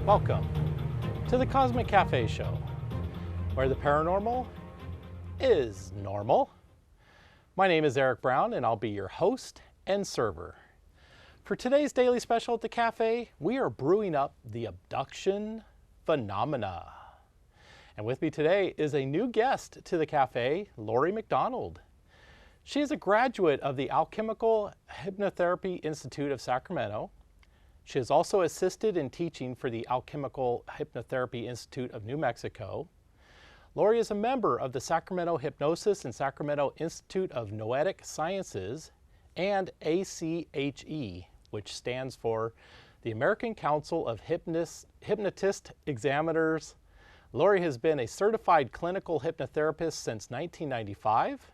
Welcome to the Cosmic Cafe Show, where the paranormal is normal. My name is Eric Brown, and I'll be your host and server. For today's daily special at the cafe, we are brewing up the abduction phenomena. And with me today is a new guest to the cafe, Laurie McDonald. She is a graduate of the Alchemical Hypnotherapy Institute of Sacramento. She has also assisted in teaching for the Alchemical Hypnotherapy Institute of New Mexico. Laurie is a member of the Sacramento Hypnosis and Sacramento Institute of Noetic Sciences and ACHE, which stands for the American Council of Hypnotist Examiners. Laurie has been a certified clinical hypnotherapist since 1995.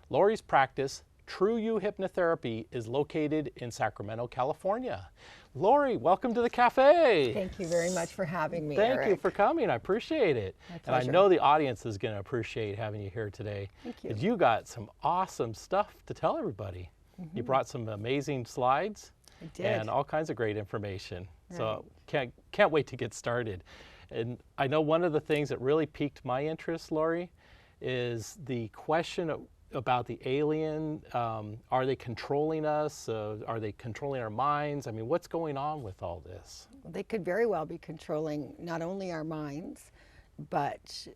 Laurie's practice, True You Hypnotherapy, is located in Sacramento, California. Laurie, welcome to the cafe. Thank you very much for having me, Thank Eric. you for coming. I appreciate it. My And I pleasure. know the audience is going to appreciate having you here today. Thank you. 'Cause you got some awesome stuff to tell everybody. You brought some amazing slides I did. and all kinds of great information. So Right. can't wait to get started. And I know one of the things that really piqued my interest, Laurie, is the question about the alien. Are they controlling us? Are they controlling our minds? I mean, what's going on with all this? They could very well be controlling not only our minds, but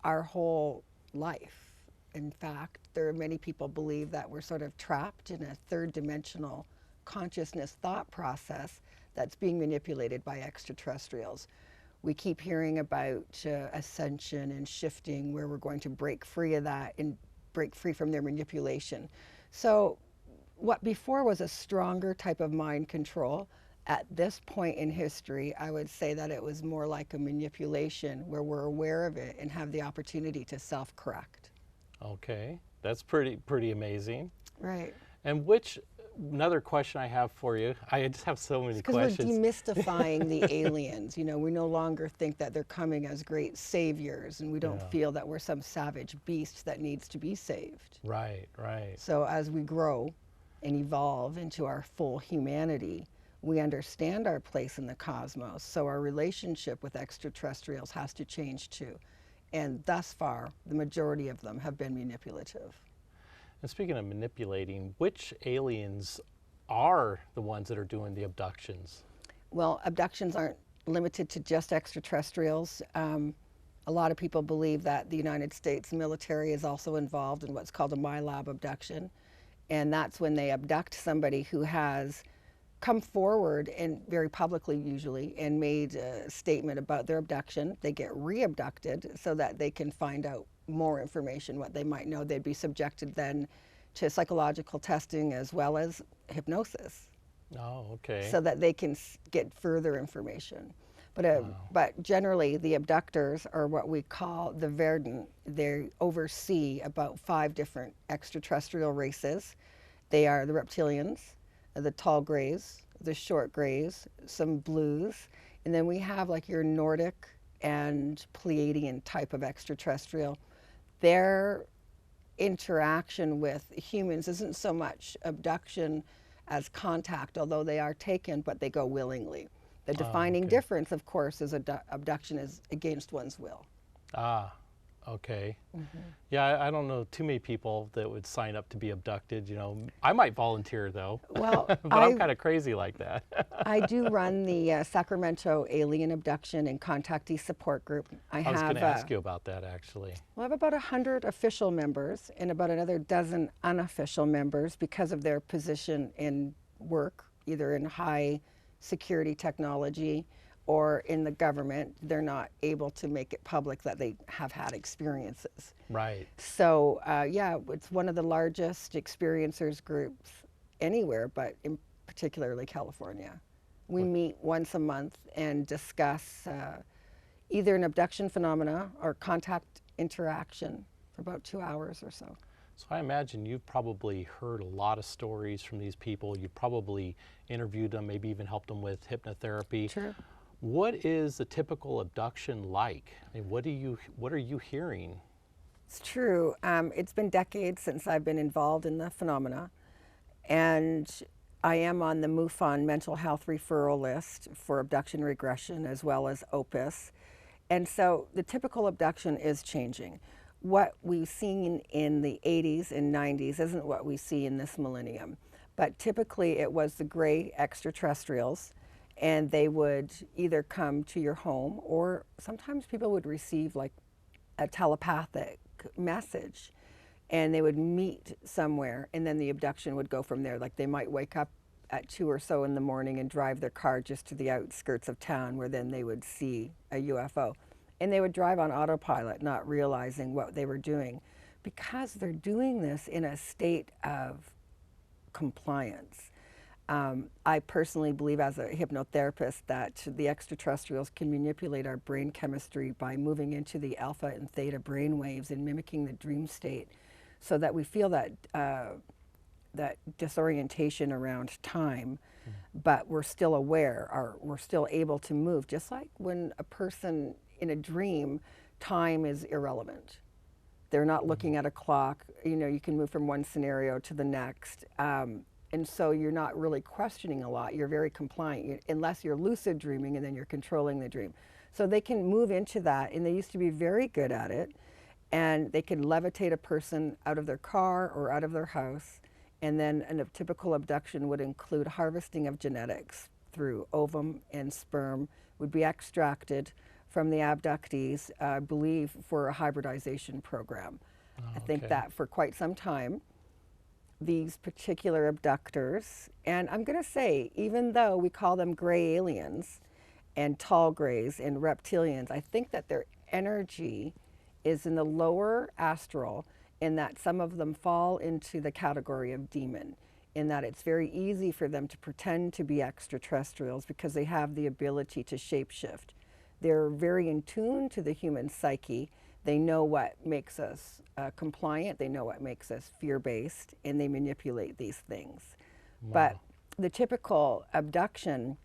our whole life. In fact, there are many people believe that we're sort of trapped in a third dimensional consciousness thought process that's being manipulated by extraterrestrials. We keep hearing about ascension and shifting, where we're going to break free of that and break free from their manipulation. So what before was a stronger type of mind control, at this point in history, I would say that it was more like a manipulation where we're aware of it and have the opportunity to self-correct. Okay, that's pretty amazing. Right. And another question I have for you, I just have so many Because we're questions. demystifying the aliens. You know, we no longer think that they're coming as great saviors, and we don't Yeah. feel that we're some savage beast that needs to be saved. Right, right. So as we grow and evolve into our full humanity, we understand our place in the cosmos. So our relationship with extraterrestrials has to change too. And thus far, the majority of them have been manipulative. And speaking of manipulating, which aliens are the ones that are doing the abductions? Well, abductions aren't limited to just extraterrestrials. A lot of people believe that the United States military is also involved in what's called a MyLab abduction. And that's when they abduct somebody who has come forward, and very publicly usually, and made a statement about their abduction. They get re-abducted so that they can find out more information, what they might know. They'd be subjected then to psychological testing as well as hypnosis, Oh, okay. so that they can get further information. But generally, the abductors are what we call the Verdant. They oversee about 5 different extraterrestrial races. They are the reptilians, the tall grays, the short grays, some blues, and then we have like your Nordic and Pleiadian type of extraterrestrial. Their interaction with humans isn't so much abduction as contact, although they are taken, but they go willingly. The defining okay. difference, of course, is abduction is against one's will. Ah, okay. Yeah, I don't know too many people that would sign up to be abducted. You know, I might volunteer though. Well, But I'm kind of crazy like that. I do run the Sacramento Alien Abduction and Contactee Support Group. I was going to ask you about that actually. Well, I have about 100 official members and about another dozen unofficial members because of their position in work, either in high security technology or in the government. They're not able to make it public that they have had experiences. Right. So yeah, it's one of the largest experiencers groups anywhere, but in particularly California. We meet once a month and discuss either an abduction phenomena or contact interaction for about 2 hours or so. So I imagine you've probably heard a lot of stories from these people. You've probably interviewed them, maybe even helped them with hypnotherapy. Sure. What is a typical abduction like? I mean, what are you hearing? It's true. It's been decades since I've been involved in the phenomena, and I am on the MUFON mental health referral list for abduction regression as well as OPUS. And so the typical abduction is changing. What we've seen in the 80s and 90s isn't what we see in this millennium. But typically it was the gray extraterrestrials, and they would either come to your home, or sometimes people would receive like a telepathic message, and they would meet somewhere, and then the abduction would go from there. Like they might wake up at 2 or so in the morning and drive their car just to the outskirts of town, where then they would see a UFO. And they would drive on autopilot, not realizing what they were doing, because they're doing this in a state of compliance. I personally believe, as a hypnotherapist, that the extraterrestrials can manipulate our brain chemistry by moving into the alpha and theta brain waves and mimicking the dream state, so that we feel that that disorientation around time, but we're still aware, or we're still able to move. Just like when a person in a dream, time is irrelevant. They're not looking at a clock. You know, you can move from one scenario to the next. And so you're not really questioning a lot. You're very compliant, unless you're lucid dreaming, and then you're controlling the dream. So they can move into that, and they used to be very good at it. And they can levitate a person out of their car or out of their house. And then a typical abduction would include harvesting of genetics through ovum and sperm would be extracted from the abductees, I believe, for a hybridization program. I think that for quite some time, these particular abductors, and I'm going to say, even though we call them gray aliens and tall grays and reptilians, I think that their energy is in the lower astral, in that some of them fall into the category of demon, in that it's very easy for them to pretend to be extraterrestrials because they have the ability to shapeshift. They're very in tune to the human psyche. They know what makes us compliant, they know what makes us fear-based, and they manipulate these things. Wow. But the typical abduction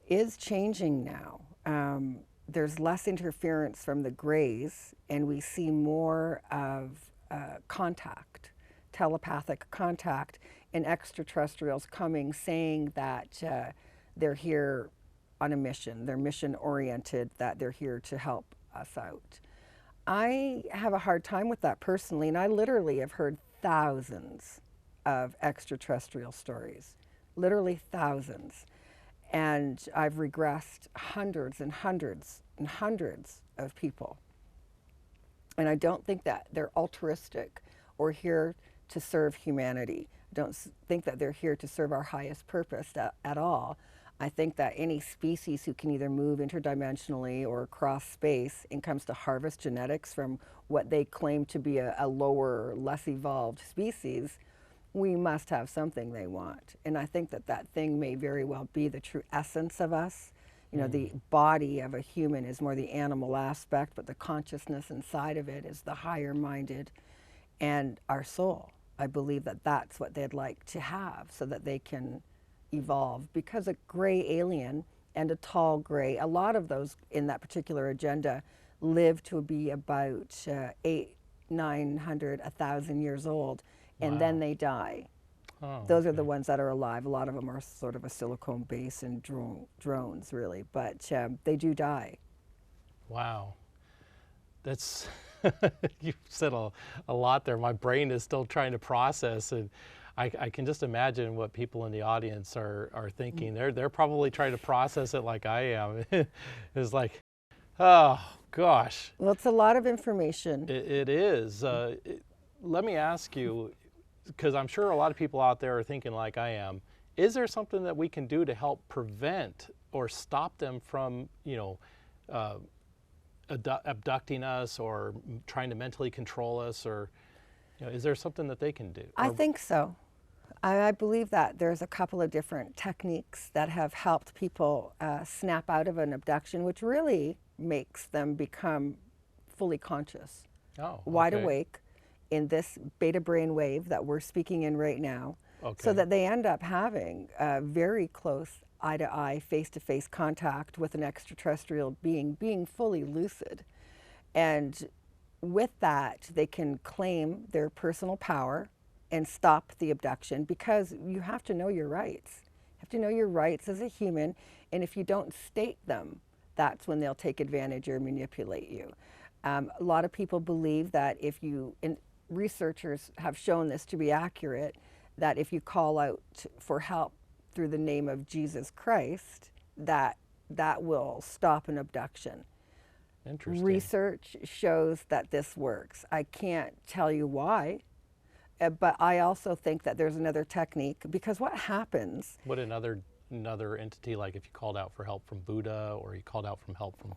is changing now. There's less interference from the grays, and we see more of contact, telepathic contact, and extraterrestrials coming, saying that they're here on a mission, they're mission-oriented, that they're here to help us out. I have a hard time with that personally, and I literally have heard thousands of extraterrestrial stories, literally thousands. And I've regressed hundreds and hundreds and hundreds of people. And I don't think that they're altruistic or here to serve humanity. I don't think that they're here to serve our highest purpose at all. I think that any species who can either move interdimensionally or across space and comes to harvest genetics from what they claim to be a lower, less evolved species, we must have something they want. And I think that that thing may very well be the true essence of us. You know, the body of a human is more the animal aspect, but the consciousness inside of it is the higher minded, and our soul. I believe that that's what they'd like to have, so that they can evolve. Because a gray alien and a tall gray, a lot of those in that particular agenda live to be about 800, 900, 1,000 years old, and then they die. Those are the ones that are alive. A lot of them are sort of a silicone base and drones, really, but they do die. Wow. That's, you've said a lot there. My brain is still trying to process, and I can just imagine what people in the audience are thinking. They're probably trying to process it like I am. It's like, oh gosh. Well, it's a lot of information. It is. Let me ask you, because I'm sure a lot of people out there are thinking like I am, is there something that we can do to help prevent or stop them from, you know, abducting us or trying to mentally control us, or, you know, is there something that they can do? I think so. I believe that there's a couple of different techniques that have helped people snap out of an abduction, which really makes them become fully conscious, wide awake in this beta brain wave that we're speaking in right now, so that they end up having very close eye-to-eye, face-to-face contact with an extraterrestrial being fully lucid. And with that, they can claim their personal power and stop the abduction, because you have to know your rights. You have to know your rights as a human, and if you don't state them, that's when they'll take advantage or manipulate you. A lot of people believe that if you, and researchers have shown this to be accurate, that if you call out for help through the name of Jesus Christ, that will stop an abduction. Interesting. Research shows that this works. I can't tell you why, but I also think that there's another technique, because what happens... Would another entity, like if you called out for help from Buddha, or you called out for help from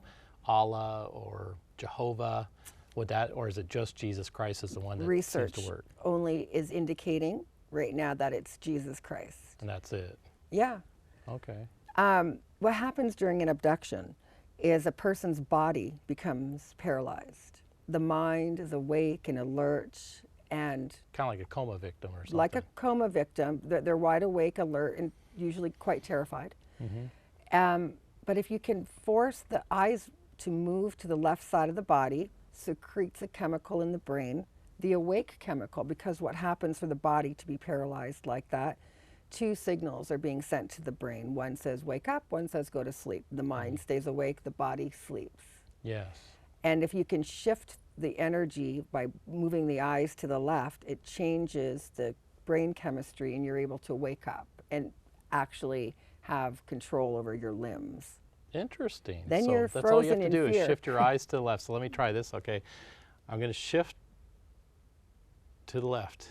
Allah or Jehovah, would that, or is it just Jesus Christ is the one that seems to work? Research only is indicating right now that it's Jesus Christ. And that's it? Yeah. Okay. What happens during an abduction is a person's body becomes paralyzed. The mind is awake and alert, and kind of like a coma victim or something. like a coma victim. They're wide awake, alert, and usually quite terrified. But if you can force the eyes to move to the left side of the body, secretes a chemical in the brain, the awake chemical, because what happens for the body to be paralyzed like that, two signals are being sent to the brain. One says wake up, one says go to sleep. The mind stays awake, the body sleeps. Yes. And if you can shift the energy by moving the eyes to the left, it changes the brain chemistry, and you're able to wake up and actually have control over your limbs. Interesting. Then so you're that's all you have frozen to in do fear. is shift your eyes to the left. So let me try this. Okay. I'm going to shift to the left.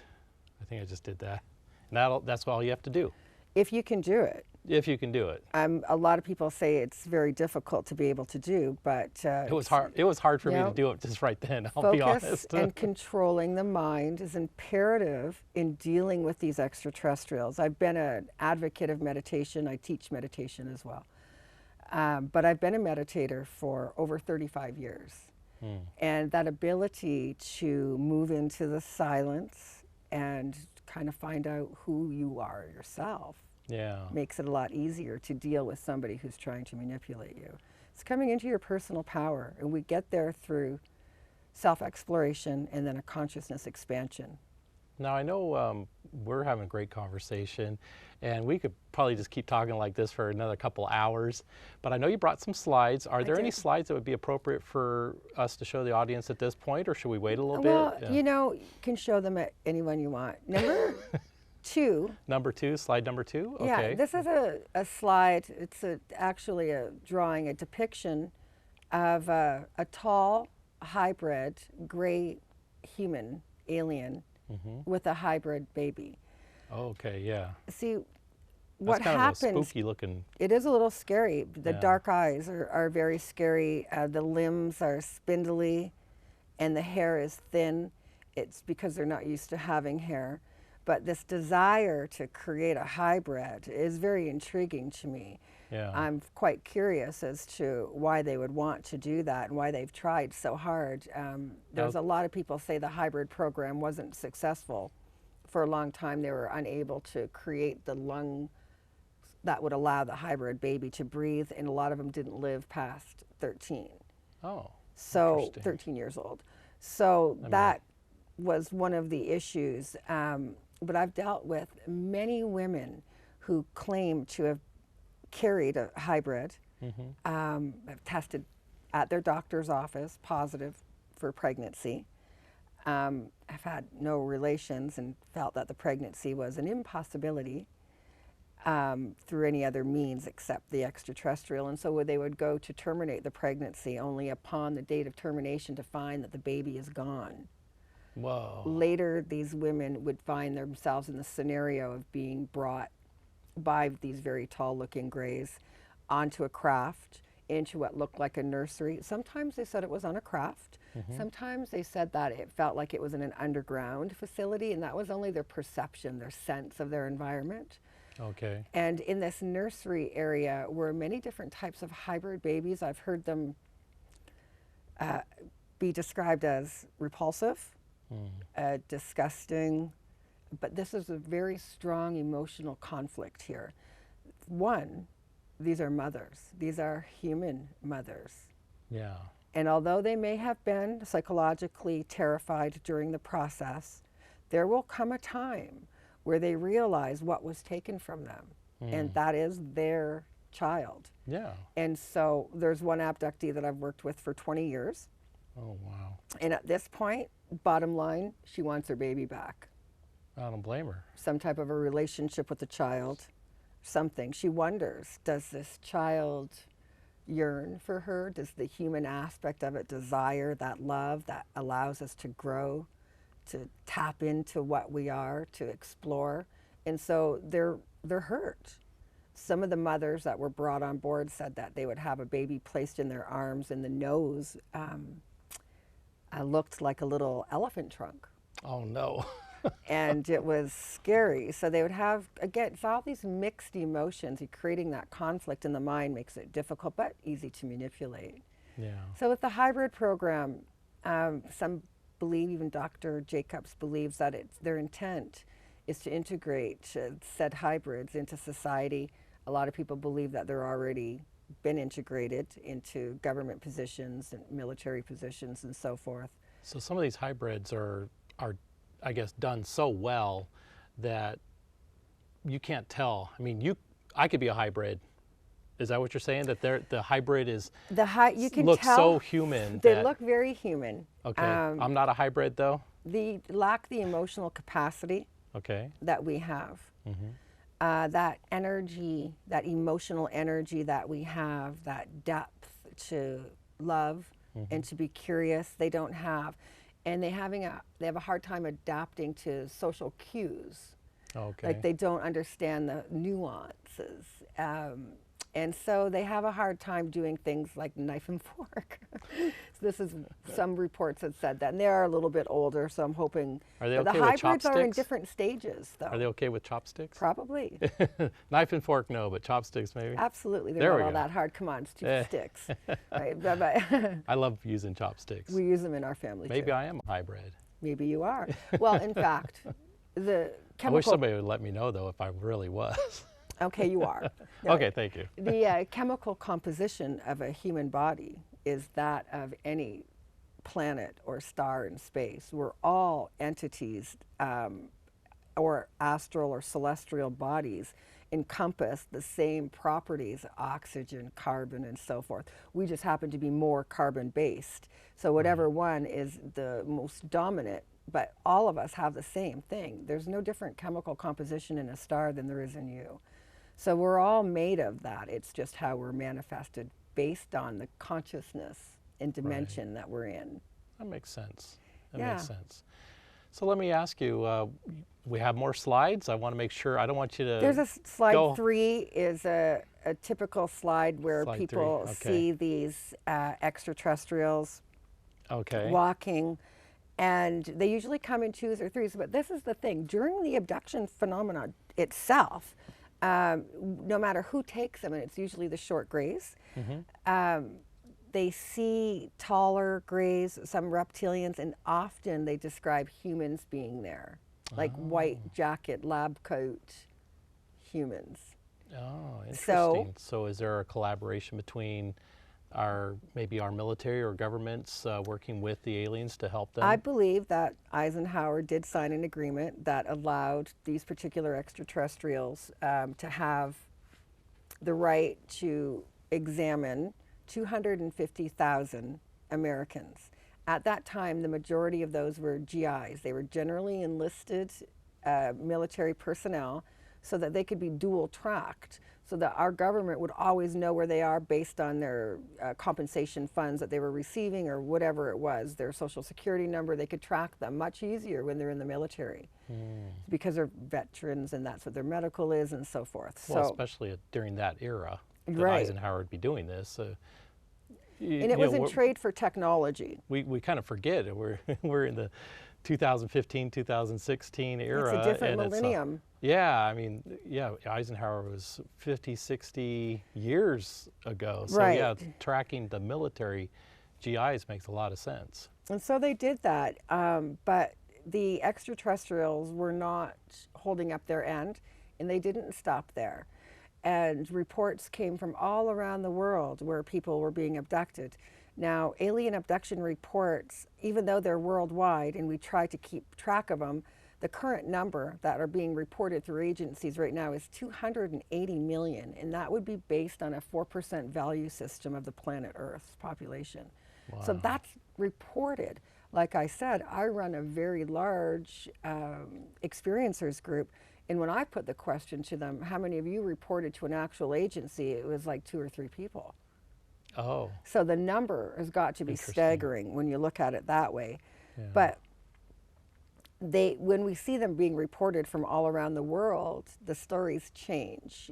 I think I just did that. And that's all you have to do. If you can do it. If you can do it. A lot of people say it's very difficult to be able to do, but it was hard. It was hard for me to do it just right then. I'll be honest. Focus and controlling the mind is imperative in dealing with these extraterrestrials. I've been an advocate of meditation. I teach meditation as well, but I've been a meditator for over 35 years, and that ability to move into the silence and kind of find out who you are yourself. Yeah. Makes it a lot easier to deal with somebody who's trying to manipulate you. It's coming into your personal power, and we get there through self-exploration and then a consciousness expansion. Now, I know we're having a great conversation, and we could probably just keep talking like this for another couple hours, but I know you brought some slides. Are there any slides that would be appropriate for us to show the audience at this point, or should we wait a little bit? Well, you know, you can show them at anyone you want. Number 2. Number 2, slide number 2? Okay. Yeah, this is a slide. It's actually a drawing, a depiction of a tall, hybrid, gray human alien with a hybrid baby. Okay, yeah. See, what That's kind happens... of a spooky looking... It is a little scary. The dark eyes are very scary. The limbs are spindly, and the hair is thin. It's because they're not used to having hair. But this desire to create a hybrid is very intriguing to me. Yeah. I'm quite curious as to why they would want to do that and why they've tried so hard. There's a lot of people say the hybrid program wasn't successful. For a long time, they were unable to create the lung that would allow the hybrid baby to breathe, and a lot of them didn't live past 13. Oh, so 13 years old. So that was one of the issues. But I've dealt with many women who claim to have carried a hybrid, have tested at their doctor's office positive for pregnancy, have had no relations and felt that the pregnancy was an impossibility through any other means except the extraterrestrial. And so they would go to terminate the pregnancy only upon the date of termination to find that the baby is gone. Whoa. Later, these women would find themselves in the scenario of being brought by these very tall-looking grays onto a craft, into what looked like a nursery. Sometimes they said it was on a craft. Sometimes they said that it felt like it was in an underground facility, and that was only their perception, their sense of their environment. Okay. And in this nursery area were many different types of hybrid babies. I've heard them be described as repulsive, disgusting, but this is a very strong emotional conflict here. One, these are mothers. These are human mothers. Yeah. And although they may have been psychologically terrified during the process, there will come a time where they realize what was taken from them, and that is their child. Yeah. And so there's one abductee that I've worked with for 20 years. Oh, wow. And at this point, bottom line, she wants her baby back. I don't blame her. Some type of a relationship with the child, something. She wonders, does this child yearn for her? Does the human aspect of it desire that love that allows us to grow, to tap into what we are, to explore? And so they're hurt. Some of the mothers that were brought on board said that they would have a baby placed in their arms, and the nose looked like a little elephant trunk. Oh, no. And it was scary. So they would have, again, it's all these mixed emotions. Creating that conflict in the mind makes it difficult, but easy to manipulate. Yeah. So with the hybrid program, some believe, even Dr. Jacobs believes, that their intent is to integrate said hybrids into society. A lot of people believe that they're already been integrated into government positions and military positions and so forth. So some of these hybrids are I guess, done so well that you can't tell. I mean, I could be a hybrid. Is that what you're saying? That the hybrid is you can looks tell so human. They look very human. Okay. I'm not a hybrid though. They lack the emotional capacity. Okay. That we have. That energy, that emotional energy that we have, that depth to love and to be curious, they don't have. And they have a hard time adapting to social cues. Okay. Like, they don't understand the nuances. And so they have a hard time doing things like knife and fork. So this is some reports that said that. And they are a little bit older, so I'm hoping. Are they okay the with hybrids chopsticks? are in different stages, though. Are they okay with chopsticks? Probably. Knife and fork, no, but chopsticks maybe? Absolutely. There They're we not all go. that hard. Come on, stupid sticks. Right? I love using chopsticks. We use them in our family, Maybe too. I am a hybrid. Maybe you are. Well, in fact, the chemical... I wish somebody would let me know, though, if I really was. Okay, you are. No, Okay, thank you. The chemical composition of a human body is that of any planet or star in space. We're all entities or astral or celestial bodies encompass the same properties, oxygen, carbon, and so forth. We just happen to be more carbon-based. So whatever one is the most dominant, but all of us have the same thing. There's no different chemical composition in a star than there is in you. So we're all made of that. It's just how we're manifested based on the consciousness and dimension that we're in. That makes sense. That Yeah. makes sense. So let me ask you, we have more slides. I want to make sure, I don't want you to There's a slide go. 3 is a typical slide where Slide people 3, okay. see these extraterrestrials Okay. walking, and they usually come in 2s or 3s. But this is the thing, during the abduction phenomenon itself, no matter who takes them, and it's usually the short grays, they see taller grays, some reptilians, and often they describe humans being there, like white jacket, lab coat humans. Oh, interesting. So is there a collaboration between maybe our military or governments working with the aliens to help them? I believe that Eisenhower did sign an agreement that allowed these particular extraterrestrials to have the right to examine 250,000 Americans. At that time, the majority of those were GIs. They were generally enlisted military personnel so that they could be dual tracked, so that our government would always know where they are based on their compensation funds that they were receiving or whatever it was, their social security number. They could track them much easier when they're in the military because they're veterans and that's what their medical is and so forth. Well, so, especially during that era that Right. Eisenhower would be doing this. and it was in trade for technology. We kind of forget it. We're in the 2015, 2016 era. It's a different and millennium. Yeah, I mean, Eisenhower was 50, 60 years ago. So Right. yeah, tracking the military GIs makes a lot of sense. And so they did that, but the extraterrestrials were not holding up their end, and they didn't stop there. And reports came from all around the world where people were being abducted. Now, alien abduction reports, even though they're worldwide and we try to keep track of them, The current number that are being reported through agencies right now is 280 million, and that would be based on a 4% value system of the planet Earth's population. Wow. So that's reported. Like I said, I run a very large experiencers group, and when I put the question to them, how many of you reported to an actual agency, it was like 2 or 3 people. Oh. So the number has got to be staggering when you look at it that way. Yeah. But when we see them being reported from all around the world, the stories change.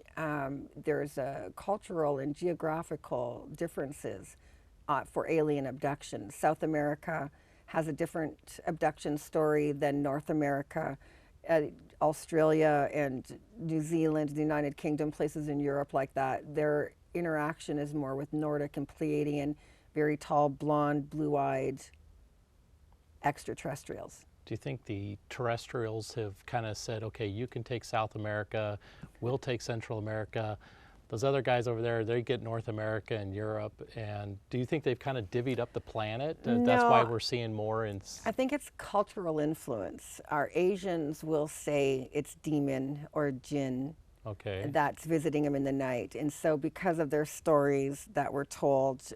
There's cultural and geographical differences for alien abductions. South America has a different abduction story than North America. Australia and New Zealand, the United Kingdom, places in Europe like that, their interaction is more with Nordic and Pleiadian, very tall, blonde, blue-eyed extraterrestrials. Do you think the terrestrials have kind of said, okay, you can take South America, we'll take Central America, those other guys over there, they get North America and Europe, and do you think they've kind of divvied up the planet? No, that's why we're seeing more in... I think it's cultural influence. Our Asians will say it's demon or jinn that's visiting them in the night. And so because of their stories that were told,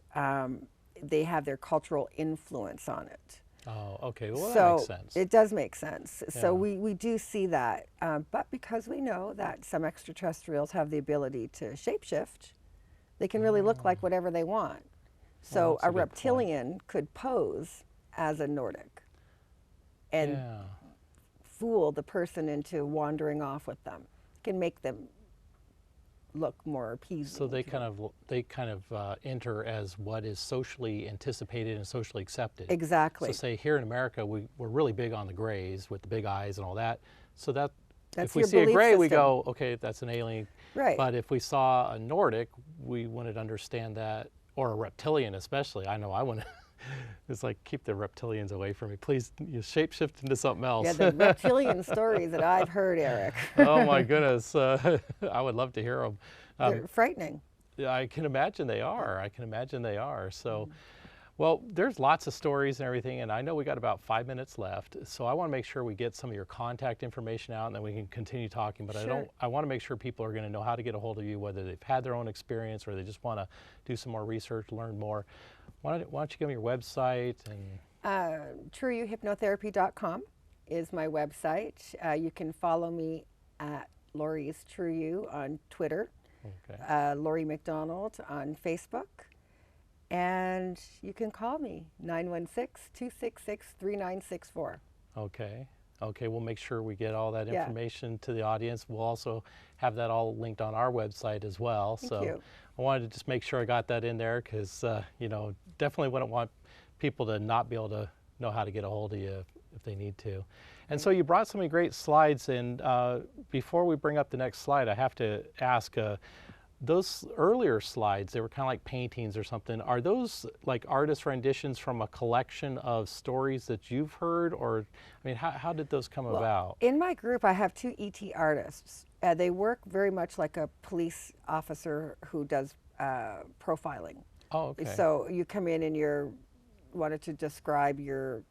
they have their cultural influence on it. Oh, okay. Well, so that makes sense. It does make sense. Yeah. So we do see that. But because we know that some extraterrestrials have the ability to shapeshift, they can really look like whatever they want. So a reptilian could pose as a Nordic and fool the person into wandering off with them. Can make them look more appeasing. So they kind of enter as what is socially anticipated and socially accepted. Exactly. So say here in America, we're really big on the grays with the big eyes and all that. So that's if we your see a gray, system. we go, okay, that's an alien. Right. But if we saw a Nordic, we wouldn't understand that, or a reptilian especially. I know I wouldn't. It's like, keep the reptilians away from me. Please, you shapeshift into something else. Yeah, the reptilian stories that I've heard, Eric. Oh my goodness. I would love to hear them. They're frightening. Yeah, I can imagine they are. I can imagine they are. So, well, there's lots of stories and everything, and I know we got about 5 minutes left. So I want to make sure we get some of your contact information out, and then we can continue talking. But Sure. I want to make sure people are going to know how to get a hold of you, whether they've had their own experience or they just want to do some more research, learn more. Why don't you give me your website? And TrueYouHypnotherapy.com is my website. You can follow me at Laurie's True You on Twitter, Laurie McDonald on Facebook, and you can call me 916-266-3964. Okay. Okay, we'll make sure we get all that information to the audience. We'll also have that all linked on our website as well. Thank you. I wanted to just make sure I got that in there because, you know, definitely wouldn't want people to not be able to know how to get a hold of you if they need to. And so you brought so many great slides, and before we bring up the next slide, I have to ask, those earlier slides, they were kind of like paintings or something. Are those like artist renditions from a collection of stories that you've heard? Or, I mean, how did those come about? In my group, I have 2 ET artists. They work very much like a police officer who does profiling. Oh, okay. So you come in and you're wanted to describe your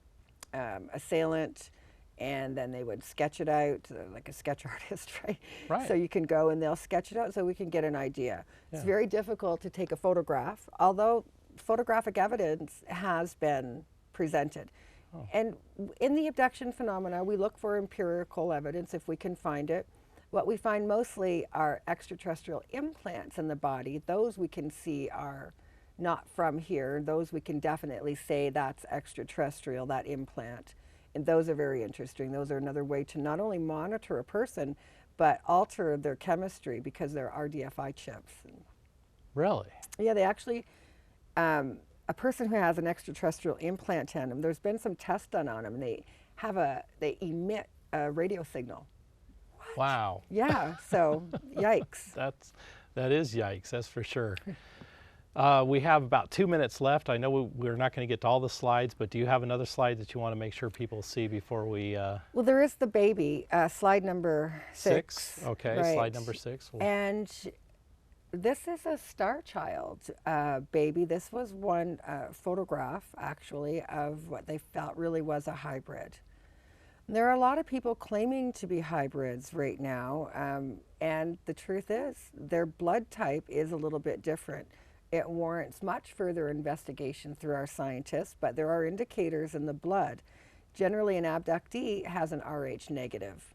assailant, and then they would sketch it out, like a sketch artist, right? Right. So you can go and they'll sketch it out so we can get an idea. Yeah. It's very difficult to take a photograph, although photographic evidence has been presented. Oh. And in the abduction phenomena, we look for empirical evidence if we can find it. What we find mostly are extraterrestrial implants in the body. Those we can see are not from here. Those we can definitely say that's extraterrestrial, that implant. And those are very interesting. Those are another way to not only monitor a person, but alter their chemistry because they're RDFI chips. Really? Yeah, they actually, a person who has an extraterrestrial implant in them, there's been some tests done on them, and they emit a radio signal. What? Wow. Yeah, so yikes. That is yikes, that's for sure. We have about 2 minutes left. I know we're not going to get to all the slides, but do you have another slide that you want to make sure people see before we... Well, there is the baby, slide number 6. Okay, right. Slide number 6. And this is a star child baby. This was one photograph, actually, of what they felt really was a hybrid. There are a lot of people claiming to be hybrids right now, and the truth is their blood type is a little bit different. It warrants much further investigation through our scientists, but there are indicators in the blood. Generally, an abductee has an Rh negative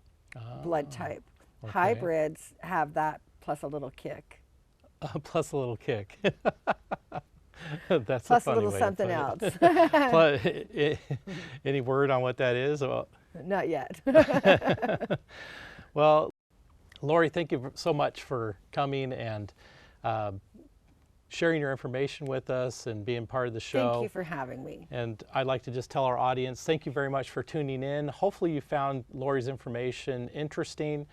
blood type. Okay. Hybrids have that plus a little kick. Plus a little kick. That's Plus a a funny little way something to put else. it. Plus, any word on what that is? Not yet. Well, Laurie, thank you so much for coming and sharing your information with us and being part of the show. Thank you for having me. And I'd like to just tell our audience, thank you very much for tuning in. Hopefully you found Laurie's information interesting.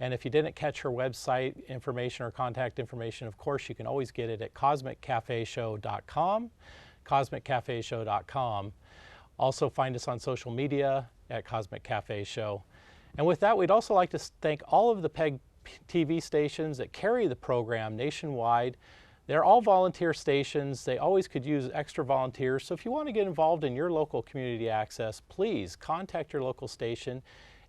And if you didn't catch her website information or contact information, of course, you can always get it at cosmiccafeshow.com, cosmiccafeshow.com. Also find us on social media at Cosmic Cafe Show. And with that, we'd also like to thank all of the PEG TV stations that carry the program nationwide. They're all volunteer stations. They always could use extra volunteers. So if you want to get involved in your local community access, please contact your local station.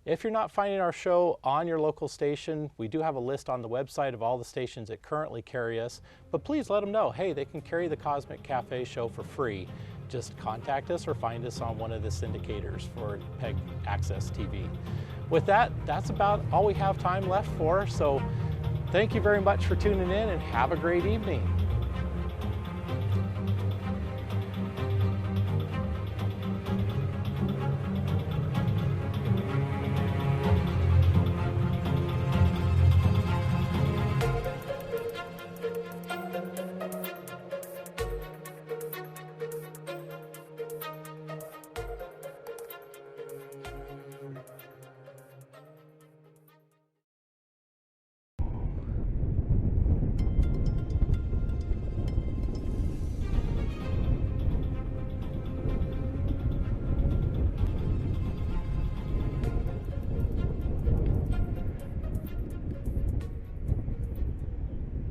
If you're not finding our show on your local station, we do have a list on the website of all the stations that currently carry us, but please let them know, hey, they can carry the Cosmic Cafe Show for free. Just contact us or find us on one of the syndicators for PEG Access TV. With that, that's about all we have time left for, so thank you very much for tuning in and have a great evening.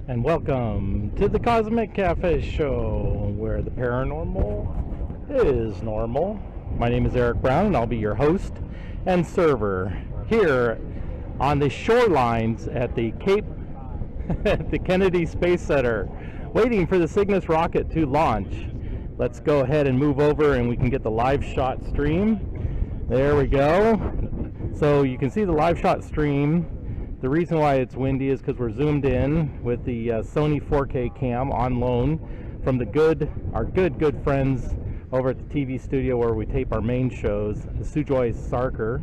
And welcome to the Cosmic Cafe Show, where the paranormal is normal. My name is Eric Brown, and I'll be your host and server here on the shorelines at the at the Kennedy Space Center, waiting for the Cygnus rocket to launch. Let's go ahead and move over, and we can get the live shot stream. There we go. So you can see the live shot stream. The reason why it's windy is because we're zoomed in with the Sony 4K cam on loan from our good friends over at the TV studio where we tape our main shows, Sujoy Sarkar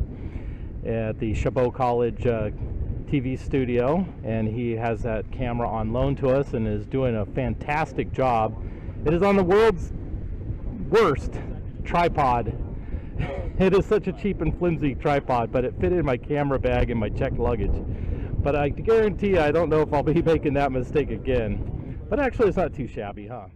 at the Chabot College TV studio, and he has that camera on loan to us and is doing a fantastic job. It is on the world's worst tripod. It is such a cheap and flimsy tripod, but it fit in my camera bag and my checked luggage. But I guarantee I don't know if I'll be making that mistake again. But actually, it's not too shabby, huh?